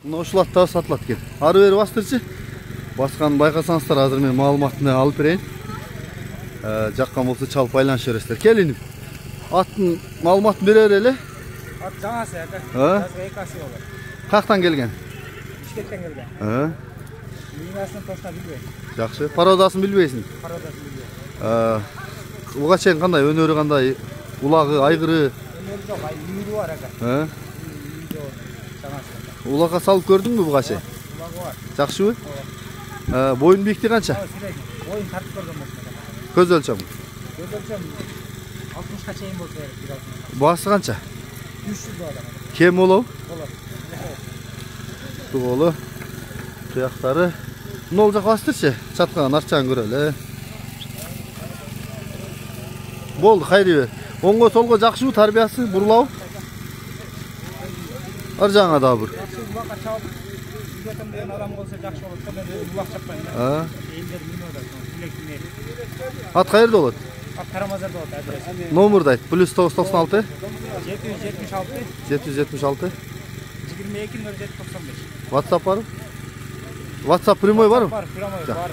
Мына ушул аттар сатылат экен. Ары бери бастырчы. Басканын байкасаңыздар, азыр мен маалыматын алып берейин. Жаккан болсо чалып айланышып бересиздер. Келинип. Аттын маалыматын берер эле. Ат жаңасы, жазгы экасы болот. Каяктан келген? Бишкектен келген. Линиясын точно билбейм. Жакшы. Пародасын билбейсиң? Пародасын билбейм. Буга чейин кандай, өнөрү кандай? Улагы, айгыры? Өнөрү жок, үйрү бар ака. Жаңасы. Улакка салып көрдүңбү буга чейин? Улагы бар. Жакшыбы? Boyun бийлиги канча? Boyun тартып көргөн болсо. Көз өлчөмү? Көз өлчөм 60ка чейин болсо керек. Басы канча? 300 доллар. Кем болобу? Болот. Туголу. Туяктары. Мына жака бастырчы. Чаткан арчаны көрөлү. Болду, кайры бер. Оңго солго жакшыбы тарбиясы, бурлабы? Ар жагыңа дагы бир. Улакка чалып үйрөтөм деген адам болсо жакшы болот. Мен өзүм улак чаппайм да. Элдер минода, билектине. Ат кайерде болот? Ат Карамазарда болот, адрес. Номерди айт. +996 776 776 22 07 95. WhatsApp барбы? WhatsApp прямой барбы? Бар, прямой бар.